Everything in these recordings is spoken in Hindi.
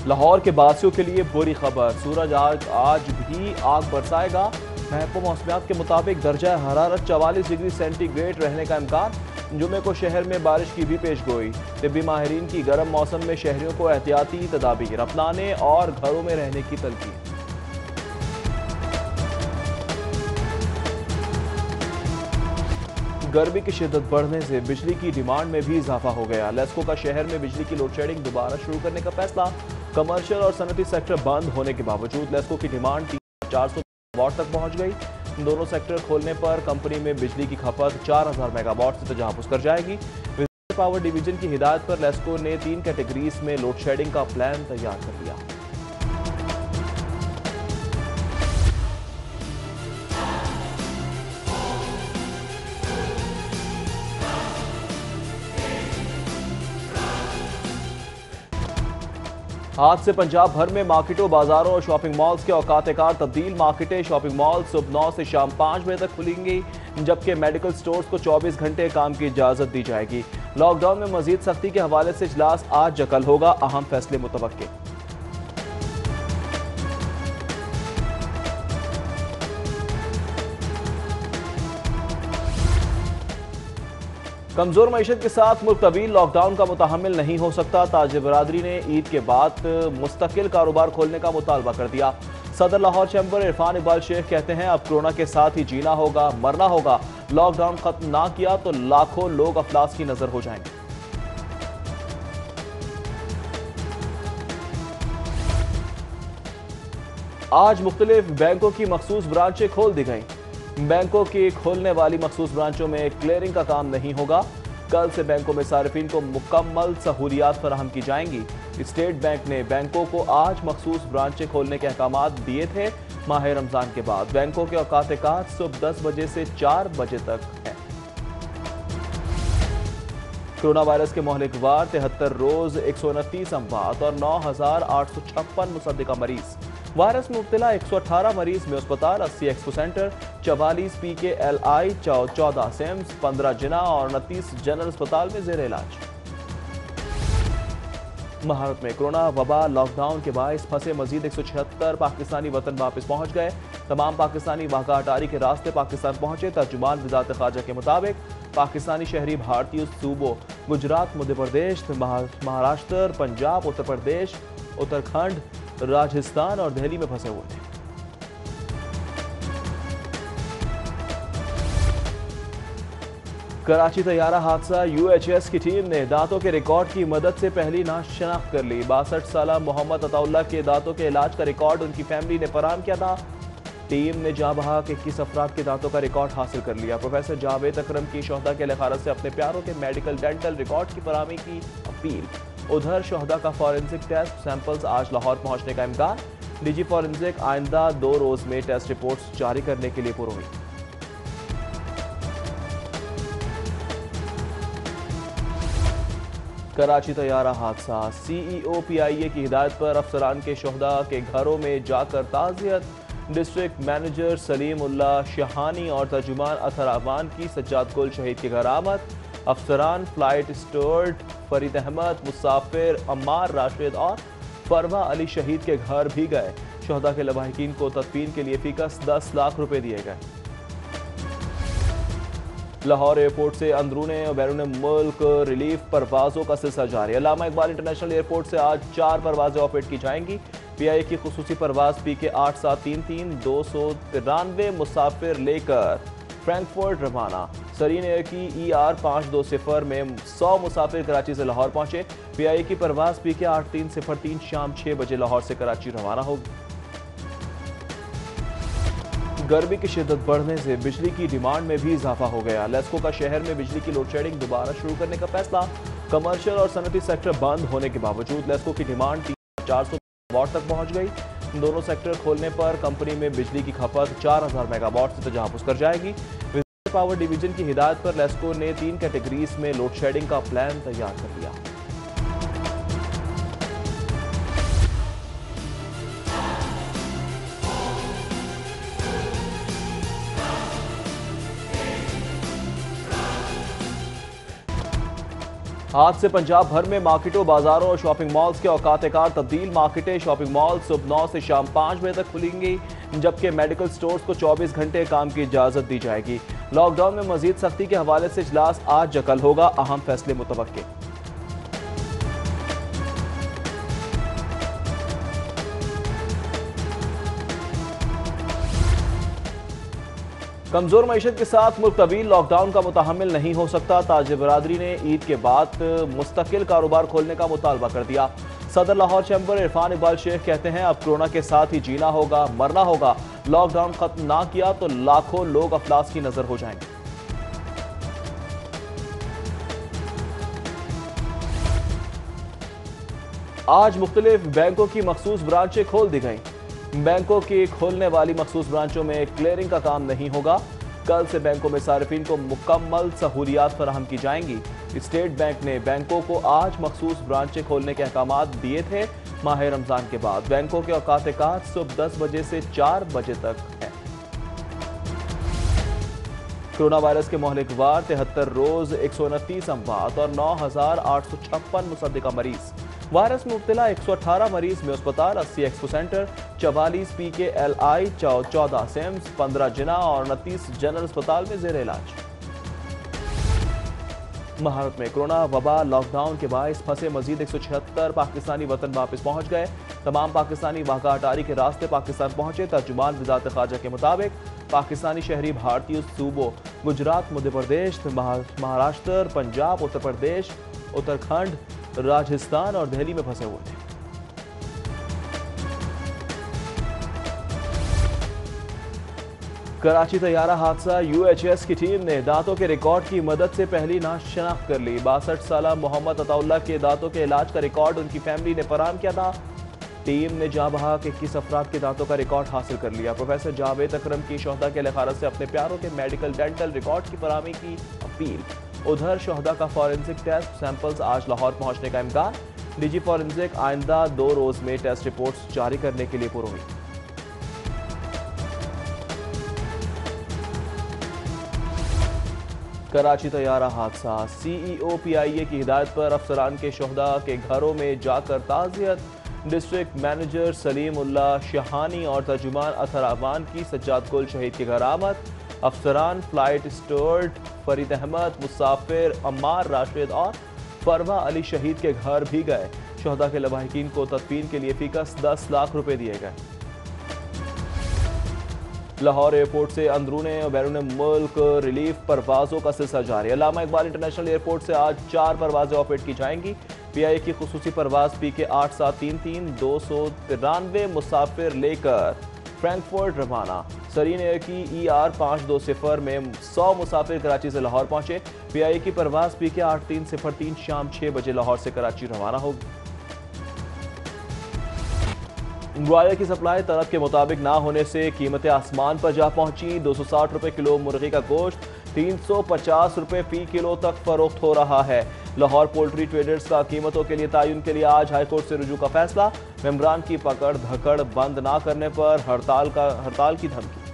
लाहौर के बासियों के लिए बुरी खबर, सूरज आज भी आग बरसाएगा। महकमा मौसमियात के मुताबिक दर्जा हरारत 44 डिग्री सेंटीग्रेड रहने का इम्कान। जुमे को शहर में बारिश की भी पेशगोई। तिब्बी माहिरीन की गर्म मौसम में शहरियों को एहतियाती तदाबीर अपनाने और घरों में रहने की तलकीन। गर्मी की शिद्दत बढ़ने से बिजली की डिमांड में भी इजाफा हो गया। लेस्को का शहर में बिजली की लोड शेडिंग दोबारा शुरू करने का फैसला। कमर्शियल और सनती सेक्टर बंद होने के बावजूद लेस्को की डिमांड 400 मेगावाट तक पहुंच गई। दोनों सेक्टर खोलने पर कंपनी में बिजली की खपत 4000 मेगावाट से तजावुज कर जाएगी। पावर डिवीजन की हिदायत पर लेस्को ने 3 कैटेगरीज में लोड शेडिंग का प्लान तैयार कर लिया। आज से पंजाब भर में मार्केटों, बाजारों और शॉपिंग मॉल्स के औकात-ए-कार तब्दील। मार्केटें, शॉपिंग मॉल सुबह 9 से शाम 5 बजे तक खुलेंगी, जबकि मेडिकल स्टोर्स को 24 घंटे काम की इजाजत दी जाएगी। लॉकडाउन में मजीद सख्ती के हवाले से इजलास आज कल होगा, अहम फैसले मुतवक्के। कमजोर मईशत के साथ मुल्क तवील लॉकडाउन का मुतहम्मिल नहीं हो सकता। ताजिर बरादरी ने ईद के बाद मुस्तकिल कारोबार खोलने का मुतालबा कर दिया। सदर लाहौर चैम्बर इरफान इकबाल शेख कहते हैं, अब कोरोना के साथ ही जीना होगा, मरना होगा। लॉकडाउन खत्म ना किया तो लाखों लोग अफलास की नजर हो जाएंगे। आज मुख्तलिफ बैंकों की मखसूस ब्रांचें खोल दी गई। बैंकों की खोलने वाली मखसूस ब्रांचों में क्लियरिंग का काम नहीं होगा। कल से बैंकों में सार्फिन को मुकम्मल सहूलियात फराहम की जाएंगी। स्टेट बैंक ने बैंकों को आज मखसूस ब्रांचें खोलने के अहकामात दिए थे। माह रमजान के बाद बैंकों के औकात-ए-कार सुबह 10 बजे से 4 बजे तक है। कोरोना वायरस के मोहलिकवार 73 रोज 129 अमवात और 9856 मुसद्दिका मरीज। वायरस में मुब्तला 118 मरीज में अस्पताल, 80 एक्सपो सेंटर, 44 PKLI, 14 सिम्स, 15 जिना और 29 जनरल अस्पताल में जेर इलाज। महारत में कोरोना वबा लॉकडाउन के बायस फंसे मजीद 176 पाकिस्तानी वतन वापस पहुंच गए। तमाम पाकिस्तानी वाघा अटारी के रास्ते पाकिस्तान पहुंचे। तर्जुमान वज़ारत ख़ारजा के मुताबिक पाकिस्तानी शहरी भारतीय सूबों गुजरात, मध्य प्रदेश, महाराष्ट्र, पंजाब, उत्तर प्रदेश, उत्तराखंड, राजस्थान और दिल्ली में फंसे हुए थे। कराची तैयारा हादसा, UHS की टीम ने दांतों के रिकॉर्ड की मदद से पहली नाश शनाख्त कर ली। 62 साल मोहम्मद अताउल्लाह के दांतों के इलाज का रिकॉर्ड उनकी फैमिली ने फराहम किया था। टीम ने जहां बहा के 21 अफराद के दांतों का रिकॉर्ड हासिल कर लिया। प्रोफेसर जावेद अकरम की शोहदा के लिखारत से अपने प्यारों के मेडिकल डेंटल रिकॉर्ड की फराहमी की अपील। उधर शोहदा का फॉरेंसिक टेस्ट सैंपल्स आज लाहौर पहुंचने का इम्कान। डीजी फॉरेंसिक आइंदा 2 रोज में टेस्ट रिपोर्ट्स जारी करने के लिए पुरउम्मीद। कराची तैयारा हादसा, CEO PIA की हिदायत पर अफसरान के शोहदा के घरों में जाकर ताज़ियत। डिस्ट्रिक्ट मैनेजर सलीम उल्ला शहानी और तर्जुमान अथर अवान की सज्जाद कुल शहीद के घर आमद। अफसरान फ्लाइट स्टूअर्ड फरीद अहमद, मुसाफिर अम्मार राशिद और फरवा अली शहीद के घर भी गए। शोहदा के लवाहिकीन को तदफीन के लिए फीकस 10 लाख रुपए दिए गए। लाहौर एयरपोर्ट से अंदरूने और बैरून मुल्क रिलीफ परवाजों का सिलसिला जारी। अल्लामा इकबाल इंटरनेशनल एयरपोर्ट से आज 4 परवाजें ऑपरेट की जाएंगी। PIA की खुसूसी परवाज PK 8733 293 मुसाफिर लेकर फ्रैंकफर्ट रवाना। सरीन एयर की ER 520 में 100 मुसाफिर कराची से लाहौर पहुंचे। PIA की परवाज PK 8303 शाम 6 बजे लाहौर से कराची रवाना होगी। गर्मी की शिद्दत बढ़ने से बिजली की डिमांड में भी इजाफा हो गया। लेस्को का शहर में बिजली की लोड शेडिंग दोबारा शुरू करने का फैसला। कमर्शियल और सनती सेक्टर बंद होने के बावजूद लेस्को की डिमांड 400 मेगावाट तक पहुंच गई। दोनों सेक्टर खोलने पर कंपनी में बिजली की खपत 4000 मेगावाट से तजावुज कर जाएगी। पावर डिवीजन की हिदायत पर लेस्को ने 3 कैटेगरीज में लोड शेडिंग का प्लान तैयार कर लिया। आज से पंजाब भर में मार्केटों, बाजारों और शॉपिंग मॉल्स के औकात-ए-कार तब्दील। मार्केटें, शॉपिंग मॉल सुबह 9 से शाम 5 बजे तक खुलेंगी, जबकि मेडिकल स्टोर्स को 24 घंटे काम की इजाजत दी जाएगी। लॉकडाउन में मजीद सख्ती के हवाले से इजलास आज या कल होगा, अहम फैसले मुतवक्के। कमजोर मईशत के साथ मुल्क तवील लॉकडाउन का मुतहम्मिल नहीं हो सकता। ताजिर बरादरी ने ईद के बाद मुस्तकिल कारोबार खोलने का मुतालबा कर दिया। सदर लाहौर चैम्बर इरफान इकबाल शेख कहते हैं, अब कोरोना के साथ ही जीना होगा, मरना होगा। लॉकडाउन खत्म ना किया तो लाखों लोग अफलास की नजर हो जाएंगे। आज मुख्तलिफ बैंकों की मखसूस ब्रांचें खोल दी गई। बैंकों की खोलने वाली मखसूस ब्रांचों में क्लियरिंग का काम नहीं होगा। कल से बैंकों में सार्फिन को मुकम्मल सहूलियात फराहम की जाएंगी। स्टेट बैंक ने बैंकों को आज मखसूस ब्रांचें खोलने के अहकाम दिए थे। माह रमजान के बाद बैंकों के औकात-ए-कार सुबह 10 बजे से 4 बजे तक है। कोरोना वायरस के मोहलिक वार 73 रोज 129 अमवात और 9,856 मुसद्दिका मरीज। वायरस में मुब्तला 118 मरीज में अस्पताल, 80 एक्सपो सेंटर, 44 PKLI, 14 सिम्स, 15 जिना और 29 जनरल अस्पताल में जेर इलाज। महारत में कोरोना वबा लॉकडाउन के बायस फंसे मजीद 176 पाकिस्तानी वतन वापस पहुंच गए। तमाम पाकिस्तानी वाक़ा अटारी के रास्ते पाकिस्तान पहुंचे। तर्जुमान वज़ारत ख़ारजा के मुताबिक पाकिस्तानी शहरी भारतीय सूबों गुजरात, मध्य प्रदेश, महाराष्ट्र, पंजाब, उत्तर प्रदेश, उत्तराखंड, राजस्थान और दिल्ली में फंसे हुए थे। कराची तैयारा हादसा, UHS की टीम ने दांतों के रिकॉर्ड की मदद से पहली नाश शनाख्त कर ली। 62 साला मोहम्मद अताउल्लाह के दांतों के इलाज का रिकॉर्ड उनकी फैमिली ने फराहम किया था। टीम ने जहां बहा के 21 अफराद के दांतों का रिकॉर्ड हासिल कर लिया। प्रोफेसर जावेद अकरम की शोहदा के लिखारत से अपने प्यारों के मेडिकल डेंटल रिकॉर्ड की फराहमी की अपील। उधर शोहदा का फॉरेंसिक टेस्ट सैंपल्स आज लाहौर पहुंचने का इम्कान। निजी फॉरेंसिक आइंदा 2 रोज में टेस्ट रिपोर्ट्स जारी करने के लिए पुरअमल। कराची तैयारा हादसा, CEO PIA की हिदायत पर अफसरान के शोहदा के घरों में जाकर ताज़ियत। डिस्ट्रिक्ट मैनेजर सलीम उल्लाह शहानी और तर्जुमान अथर अवान की सज्जाद गुल शहीद के घर आमद। अफसरान फ्लाइट स्टूअर्ड फरीद अहमद, मुसाफिर अम्मार राशिद और फरवा अली शहीद के घर भी गए। शोहदा के लवाहिकीन को तदफीन के लिए फीकस 10 लाख रुपए दिए गए। लाहौर एयरपोर्ट से अंदरूने और बैरून मुल्क रिलीफ परवाजों का सिलसिला जारी। अल्लामा इकबाल इंटरनेशनल एयरपोर्ट से आज 4 परवाजें ऑपरेट की जाएंगी। PIA की खुसूसी परवाज PK 8733 293 मुसाफिर लेकर फ्रैंकफर्ट रवाना। सरीन एयर की ER 520 में 100 मुसाफिर कराची से लाहौर पहुंचे। PIA की परवाज PK 8303 शाम 6 बजे लाहौर से कराची रवाना होगी। ग्वालियर की सप्लाई तलब के मुताबिक ना होने से कीमतें आसमान पर जा पहुंची। 260 रुपए किलो मुर्गी का गोश्त 350 रुपए फी किलो तक फरोख्त हो रहा है। लाहौर पोल्ट्री ट्रेडर्स का कीमतों के लिए तायुन के लिए आज हाईकोर्ट से रुजू का फैसला। मेंबरान की पकड़ धकड़ बंद ना करने पर हड़ताल की धमकी।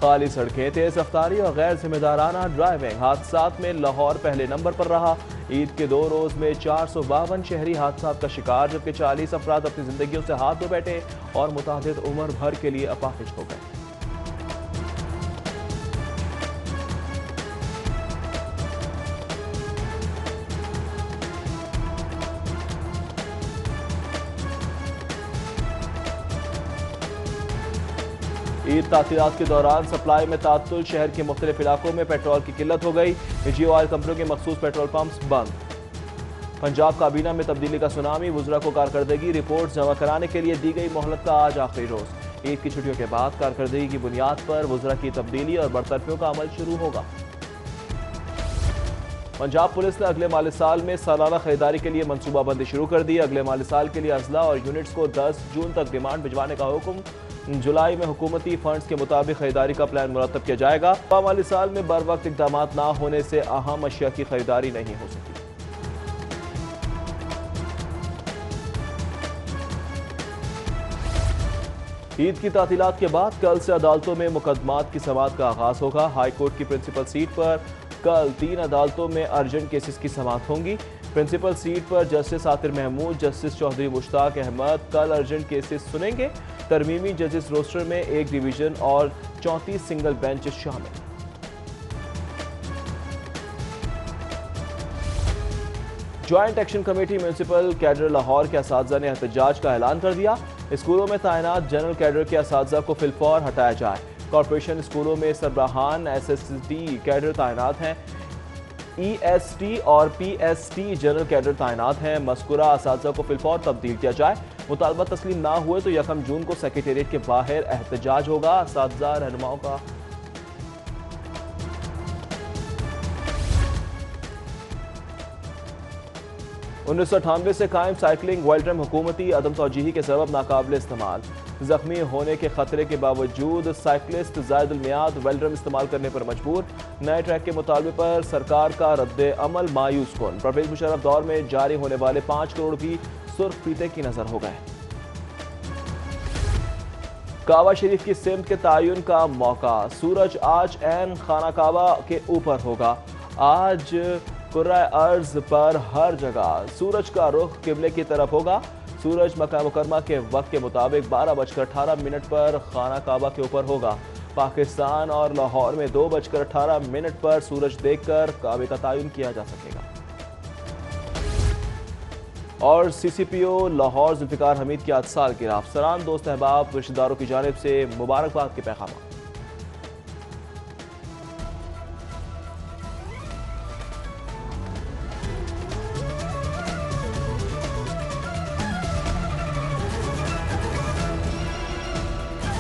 खाली सड़कें, तेज रफ्तारी और गैर जिम्मेदाराना ड्राइविंग हादसात में लाहौर पहले नंबर पर रहा। ईद के 2 रोज में 452 शहरी हादसात का शिकार, जबकि 40 अफराद अपनी जिंदगियों से हाथ धो बैठे और मुतादिद उम्र भर के लिए अपाहिज हो गए। ईद तातीलात के दौरान सप्लाई में तात्तुल, शहर के मुख्तलिफ इलाकों में पेट्रोल की किल्लत हो गई। निजी ऑयल कंपनियों के मखसूस पेट्रोल पंप्स बंद। पंजाब काबीना में तब्दीली का सुनामी, वुज़रा को कारकर्दगी रिपोर्ट जमा कराने के लिए दी गई मोहलत का आज आखिरी रोज। ईद की छुट्टियों के बाद कारकर्दगी की बुनियाद पर वुज़रा की तब्दीली और बरतरफियों का अमल शुरू होगा। पंजाब पुलिस ने अगले माली साल में सालाना खरीदारी के लिए मनसूबाबंदी शुरू कर दी। अगले माली साल के लिए अजला और यूनिट्स को 10 जून तक डिमांड भिजवाने का हुक्म। जुलाई में हुकूमती फंड्स के मुताबिक खरीदारी का प्लान मुरतब किया जाएगा। माली साल में बर वक्त इकदाम ना होने से अहम अशिया की खरीदारी नहीं हो सकी। ईद की तातीलात के बाद कल से अदालतों में मुकदमात की समाअत का आगाज होगा। हाई कोर्ट की प्रिंसिपल सीट पर कल 3 अदालतों में अर्जेंट केसेस की समाअत होंगी। प्रिंसिपल सीट पर जस्टिस आतिर महमूद, जस्टिस चौधरी मुश्ताक अहमद कल अर्जेंट केसेस सुनेंगे। तरमीमी जजेस रोस्टर में 1 डिवीजन और 34 सिंगल बेंच शामिल। Joint action committee municipal cadre Lahore के असातिज़ा ने एहतजाज का ऐलान कर दिया। स्कूलों में तैनात जनरल कैडर के असातिज़ा को फिलफौर हटाया जाए। कॉरपोरेशन स्कूलों में सरबराहान SST कैडर तैनात हैं। EST और PST जनरल कैडर तैनात हैं। मज़कूरा असातिज़ा को फिलफौर तब्दील किया जाए। मुतालबा तस्लीम ना हुए तो 1 जून को सेक्रेटेरिएट के बाहर एहतजाज होगा। असातिज़ा रहनुमाओं का 1998 से कायम साइकिलिंग वेलड्रम हुकूमती अदम तौजीही के सबब नाकाबिल इस्तेमाल। जख्मी होने के खतरे के बावजूद साइकिलिस्ट ज़ायदुल मियाद वेलड्रम इस्तेमाल करने पर मजबूर। नए ट्रैक के मुतालबे पर सरकार का रद्द अमल मायूस कुन। परवेज मुशर्रफ दौर में जारी होने वाले 5 करोड़ भी सुर्ख फीते की नजर हो गए। काबा शरीफ की सिमत के तयन का मौका। सूरज आज ऐन खाना काबा के ऊपर होगा। आज कुर्रा अर्ज पर हर जगह सूरज का रुख किबले की तरफ होगा। सूरज मक्का मुकरमा के वक्त के मुताबिक 12:18 पर खाना काबा के ऊपर होगा। पाकिस्तान और लाहौर में 2:18 पर सूरज देखकर काबे का तयन किया जा सकेगा। और CCPO लाहौर जुल्फिकार हमीद की 8 साल गिरफ्तार। दोस्त अहबाब रिश्तेदारों की जानिब से मुबारकबाद के पैगाम।